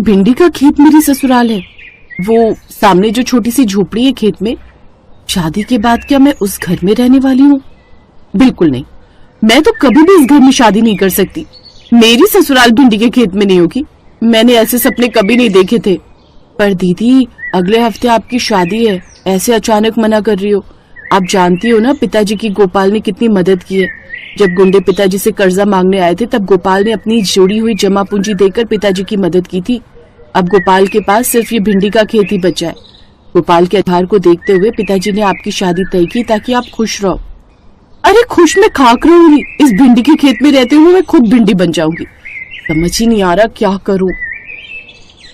भिंडी का खेत मेरी ससुराल है। वो सामने जो छोटी सी झोपड़ी है खेत में। शादी के बाद क्या मैं उस घर में रहने वाली हूँ? बिल्कुल नहीं, मैं तो कभी भी इस घर में शादी नहीं कर सकती। मेरी ससुराल भिंडी के खेत में नहीं होगी। मैंने ऐसे सपने कभी नहीं देखे थे। पर दीदी, अगले हफ्ते आपकी शादी है, ऐसे अचानक मना कर रही हो? आप जानती हो ना पिताजी की गोपाल ने कितनी मदद की है। जब गुंडे पिताजी से कर्जा मांगने आए थे तब गोपाल ने अपनी जोड़ी हुई जमा पूंजी देकर पिताजी की मदद की थी। अब गोपाल के पास सिर्फ ये भिंडी का खेत ही बचा है। गोपाल के आधार को देखते हुए पिताजी ने आपकी शादी तय की ताकि आप खुश रहो। अरे खुश मैं खाक रहूंगी, इस भिंडी के खेत में रहते हुए मैं खुद भिंडी बन जाऊंगी। समझ ही नहीं आ रहा क्या करूं।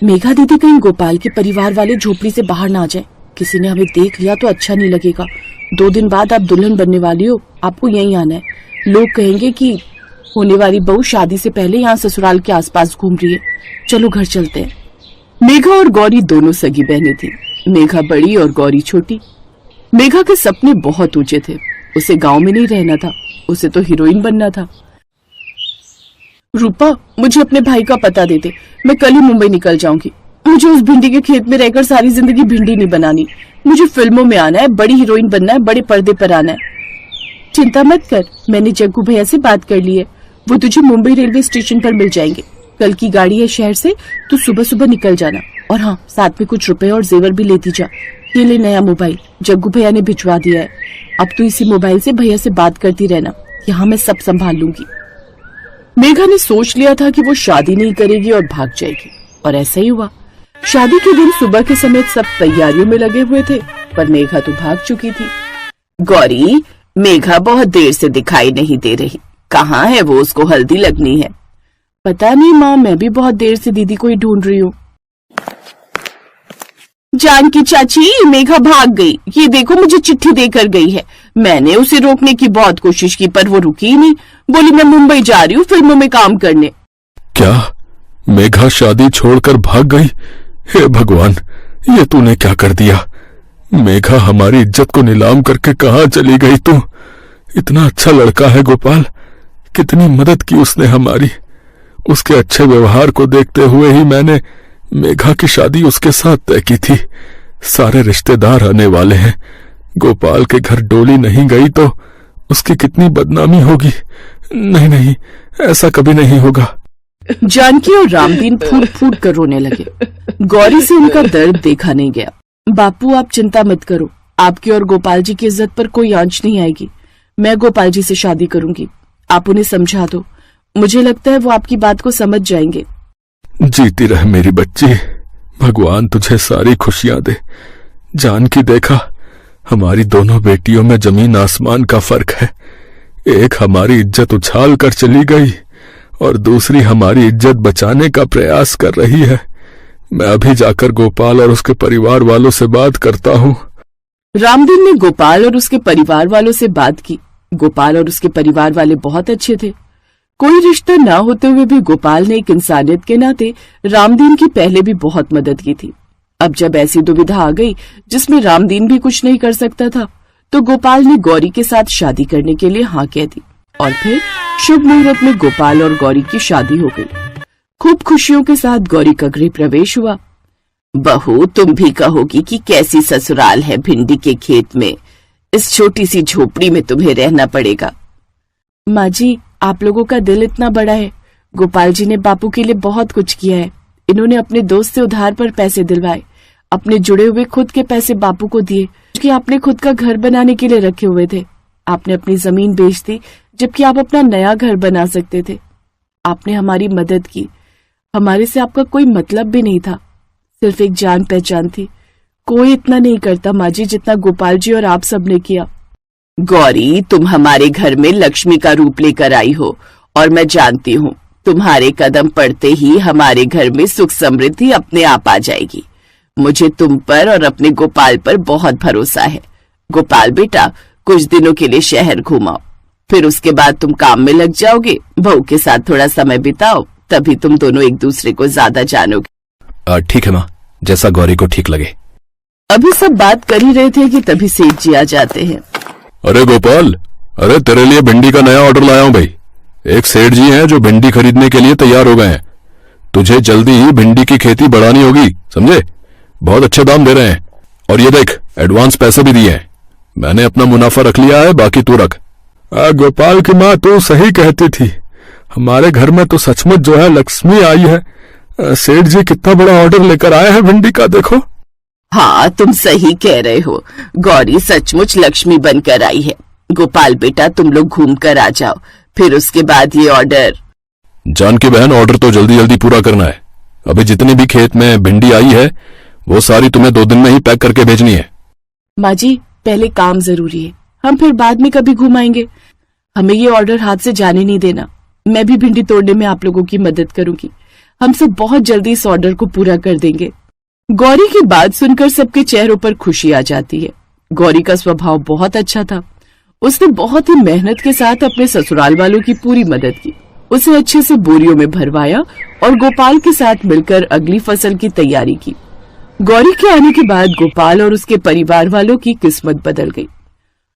मेघा दीदी, कहीं गोपाल के परिवार वाले झोपड़ी से बाहर ना आ जाए। किसी ने हमें देख लिया तो अच्छा नहीं लगेगा। 2 दिन बाद आप दुल्हन बनने वाली हो, आपको यहीं आना है। लोग कहेंगे कि होने वाली बहू शादी से पहले यहाँ ससुराल के आसपास घूम रही है। चलो घर चलते हैं। मेघा और गौरी दोनों सगी बहनें थी। मेघा बड़ी और गौरी छोटी। मेघा के सपने बहुत ऊंचे थे। उसे गांव में नहीं रहना था, उसे तो हीरोइन बनना था। रूपा, मुझे अपने भाई का पता दे दे, मैं कल ही मुंबई निकल जाऊंगी। मुझे उस भिंडी के खेत में रहकर सारी जिंदगी भिंडी नहीं बनानी। मुझे फिल्मों में आना है, बड़ी हीरोइन बनना है, बड़े पर्दे पर आना है। चिंता मत कर, मैंने जग्गू भैया से बात कर ली है। वो तुझे मुंबई रेलवे स्टेशन पर मिल जाएंगे। कल की गाड़ी है शहर से, तू सुबह सुबह निकल जाना। और हाँ, साथ में कुछ रुपए और जेवर भी लेती जा। ये ले नया मोबाइल, जग्गू भैया ने भिजवा दिया है। अब तू इसी मोबाइल से भैया से बात करती रहना। यहाँ मैं सब संभाल लूंगी। मेघा ने सोच लिया था कि वो शादी नहीं करेगी और भाग जाएगी, और ऐसा ही हुआ। शादी के दिन सुबह के समय सब तैयारियों में लगे हुए थे, पर मेघा तो भाग चुकी थी। गौरी, मेघा बहुत देर से दिखाई नहीं दे रही, कहाँ है वो? उसको हल्दी लगनी है। पता नहीं माँ, मैं भी बहुत देर से दीदी को ही ढूंढ रही हूँ। जानकी चाची, मेघा भाग गई। ये देखो, मुझे चिट्ठी देकर गई है। मैंने उसे रोकने की बहुत कोशिश की पर वो रुकी ही नहीं। बोली मैं मुंबई जा रही हूँ फिल्मों में काम करने। क्या मेघा शादी छोड़कर भाग गई? हे भगवान, ये तूने क्या कर दिया? मेघा हमारी इज्जत को नीलाम करके कहाँ चली गई तू? इतना अच्छा लड़का है गोपाल, कितनी मदद की उसने हमारी। उसके अच्छे व्यवहार को देखते हुए ही मैंने मेघा की शादी उसके साथ तय की थी। सारे रिश्तेदार आने वाले हैं। गोपाल के घर डोली नहीं गई तो उसकी कितनी बदनामी होगी। नहीं नहीं, ऐसा कभी नहीं होगा। जानकी और रामदीन फूट फूट कर रोने लगे। गौरी से उनका दर्द देखा नहीं गया। बापू, आप चिंता मत करो, आपकी और गोपाल जी की इज्जत पर कोई आंच नहीं आएगी। मैं गोपाल जी से शादी करूंगी, आप उन्हें समझा दो। मुझे लगता है वो आपकी बात को समझ जाएंगे। जीती रह मेरी बच्ची, भगवान तुझे सारी खुशियां दे। जानकी, देखा, हमारी दोनों बेटियों में जमीन आसमान का फर्क है। एक हमारी इज्जत उछाल कर चली गई और दूसरी हमारी इज्जत बचाने का प्रयास कर रही है। मैं अभी जाकर गोपाल और उसके परिवार वालों से बात करता हूँ। रामदीन ने गोपाल और उसके परिवार वालों से बात की। गोपाल और उसके परिवार वाले बहुत अच्छे थे। कोई रिश्ता न होते हुए भी गोपाल ने एक इंसानियत के नाते रामदीन की पहले भी बहुत मदद की थी। अब जब ऐसी दुविधा आ गई जिसमें रामदीन भी कुछ नहीं कर सकता था, तो गोपाल ने गौरी के साथ शादी करने के लिए हाँ कह दी। और फिर शुभ मुहूर्त में गोपाल और गौरी की शादी हो गई। खूब खुशियों के साथ गौरी का गृह प्रवेश हुआ। बहू, तुम भी कहोगी कि कैसी ससुराल है भिंडी के खेत में। इस छोटी सी झोपड़ी में तुम्हें रहना पड़ेगा। माँ जी, आप लोगों का दिल इतना बड़ा है। गोपाल जी ने बापू के लिए बहुत कुछ किया है। इन्होंने अपने दोस्त से उधार पर पैसे दिलवाए, अपने जुड़े हुए खुद के पैसे बापू को दिए, क्योंकि आपने खुद का घर बनाने के लिए रखे हुए थे। आपने अपनी जमीन बेच दी, जबकि आप अपना नया घर बना सकते थे। आपने हमारी मदद की। हमारे से आपका कोई मतलब भी नहीं था, सिर्फ एक जान पहचान थी। कोई इतना नहीं करता माँ जी जितना गोपाल जी और आप सब ने किया। गौरी, तुम हमारे घर में लक्ष्मी का रूप लेकर आई हो और मैं जानती हूँ तुम्हारे कदम पड़ते ही हमारे घर में सुख समृद्धि अपने आप आ जाएगी। मुझे तुम पर और अपने गोपाल पर बहुत भरोसा है। गोपाल बेटा, कुछ दिनों के लिए शहर घुमाओ, फिर उसके बाद तुम काम में लग जाओगे। बहू के साथ थोड़ा समय बिताओ, तभी तुम दोनों एक दूसरे को ज्यादा जानोगे। ठीक है माँ, जैसा गौरी को ठीक लगे। अभी सब बात कर ही रहे थे कि तभी सेठ जी आ जाते हैं। अरे गोपाल, अरे तेरे लिए भिंडी का नया ऑर्डर लाया हूं भाई। एक सेठ जी हैं जो भिंडी खरीदने के लिए तैयार हो गए हैं। तुझे जल्दी ही भिंडी की खेती बढ़ानी होगी, समझे? बहुत अच्छे दाम दे रहे हैं। और ये देख, एडवांस पैसे भी दिए हैं। मैंने अपना मुनाफा रख लिया है, बाकी तू रख। गोपाल की माँ तो सही कहती थी। हमारे घर में तो सचमुच जो है लक्ष्मी आई है। सेठ जी कितना बड़ा ऑर्डर लेकर आए हैं भिंडी का, देखो। हाँ, तुम सही कह रहे हो। गौरी सचमुच लक्ष्मी बनकर आई है। गोपाल बेटा, तुम लोग घूम कर आ जाओ, फिर उसके बाद ये ऑर्डर। जानकी बहन, ऑर्डर तो जल्दी जल्दी पूरा करना है। अभी जितनी भी खेत में भिंडी आई है वो सारी तुम्हें 2 दिन में ही पैक करके भेजनी है। माँ जी, पहले काम जरूरी है, हम फिर बाद में कभी घुमाएंगे। हमें ये ऑर्डर हाथ से जाने नहीं देना। मैं भी भिंडी तोड़ने में आप लोगों की मदद करूंगी। हम सब बहुत जल्दी इस ऑर्डर को पूरा कर देंगे। गौरी की बात सुनकर सबके चेहरों पर खुशी आ जाती है। गौरी का स्वभाव बहुत अच्छा था। उसने बहुत ही मेहनत के साथ अपने ससुराल वालों की पूरी मदद की। उसे अच्छे से बोरियों में भरवाया और गोपाल के साथ मिलकर अगली फसल की तैयारी की। गौरी के आने के बाद गोपाल और उसके परिवार वालों की किस्मत बदल गई।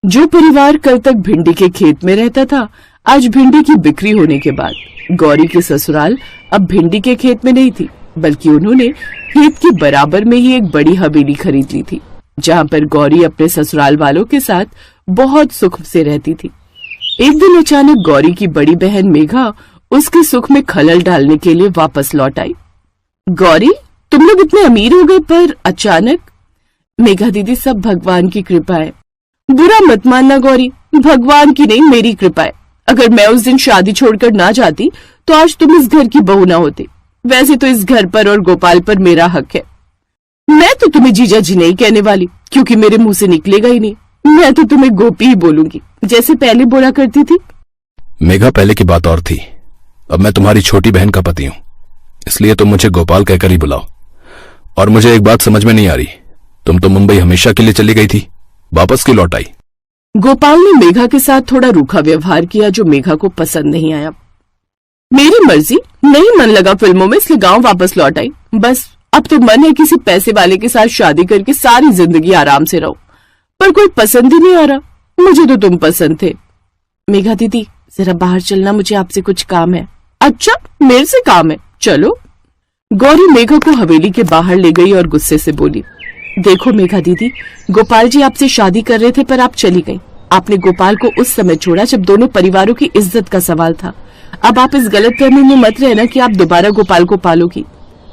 जो परिवार कल तक भिंडी के खेत में रहता था, आज भिंडी की बिक्री होने के बाद गौरी के ससुराल अब भिंडी के खेत में नहीं थी, बल्कि उन्होंने खेत के बराबर में ही एक बड़ी हवेली खरीद ली थी, जहाँ पर गौरी अपने ससुराल वालों के साथ बहुत सुख से रहती थी। एक दिन अचानक गौरी की बड़ी बहन मेघा उसके सुख में खलल डालने के लिए वापस लौट आई। गौरी, तुम लोग इतने अमीर हो गए, पर अचानक? मेघा दीदी, सब भगवान की कृपा है। बुरा मत मानना गौरी, भगवान की नहीं, मेरी कृपा है। अगर मैं उस दिन शादी छोड़कर ना जाती तो आज तुम इस घर की बहू ना होती। वैसे तो इस घर पर और गोपाल पर मेरा हक है। मैं तो तुम्हें जीजा जी नहीं कहने वाली, क्योंकि मेरे मुंह से निकलेगा ही नहीं। मैं तो तुम्हें गोपी ही बोलूंगी, जैसे पहले बोला करती थी। मेघा, पहले की बात और थी। अब मैं तुम्हारी छोटी बहन का पति हूँ, इसलिए तुम मुझे गोपाल कहकर ही बुलाओ। और मुझे एक बात समझ में नहीं आ रही, तुम तो मुंबई हमेशा के लिए चली गई थी, वापस क्यों लौट आई? गोपाल ने मेघा के साथ थोड़ा रूखा व्यवहार किया, जो मेघा को पसंद नहीं आया। मेरी मर्जी, नहीं मन लगा फिल्मों में, इसलिए गांव वापस लौट आई। बस अब तो मन है किसी पैसे वाले के साथ शादी करके सारी जिंदगी आराम से रहो, पर कोई पसंद ही नहीं आ रहा। मुझे तो तुम पसंद थे। मेघा दीदी, जरा बाहर चलना, मुझे आपसे कुछ काम है। अच्छा, मेरे से काम है, चलो। गौरी मेघा को हवेली के बाहर ले गई और गुस्से से बोली, देखो मेघा दीदी, गोपाल जी आपसे शादी कर रहे थे, पर आप चली गई। आपने गोपाल को उस समय छोड़ा जब दोनों परिवारों की इज्जत का सवाल था। अब आप इस गलतफहमी में मत रहना कि आप दोबारा गोपाल को पालोगी।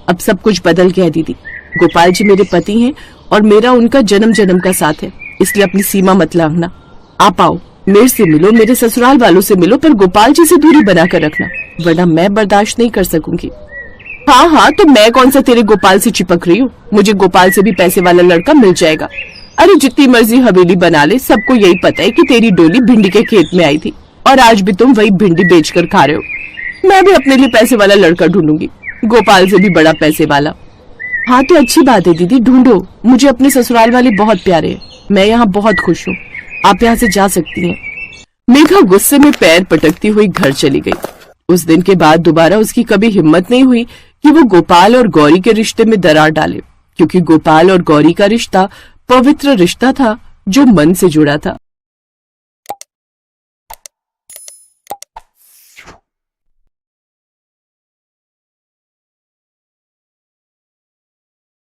अब सब कुछ बदल गया है दीदी। गोपाल जी मेरे पति हैं और मेरा उनका जन्म जन्म का साथ है, इसलिए अपनी सीमा मत लांघना। आप आओ, मेरे से मिलो, मेरे ससुराल वालों से मिलो, पर गोपाल जी से दूरी बनाकर रखना, वरना मैं बर्दाश्त नहीं कर सकूंगी। हाँ हाँ, तो मैं कौन सा तेरे गोपाल से चिपक रही हूँ? मुझे गोपाल से भी पैसे वाला लड़का मिल जाएगा। अरे जितनी मर्जी हवेली बना ले, सबको यही पता है कि तेरी डोली भिंडी के खेत में आई थी और आज भी तुम वही भिंडी बेचकर खा रहे हो। मैं भी अपने लिए पैसे वाला लड़का ढूंढूंगी, गोपाल से भी बड़ा पैसे वाला। हाँ तो अच्छी बात है दीदी, ढूंढो। मुझे अपने ससुराल वाले बहुत प्यारे हैं, मैं यहाँ बहुत खुश हूँ। आप यहाँ से जा सकती हैं। मेघा गुस्से में पैर पटकती हुई घर चली गई। उस दिन के बाद दोबारा उसकी कभी हिम्मत नहीं हुई कि वो गोपाल और गौरी के रिश्ते में दरार डाले, क्योंकि गोपाल और गौरी का रिश्ता पवित्र रिश्ता था जो मन से जुड़ा था।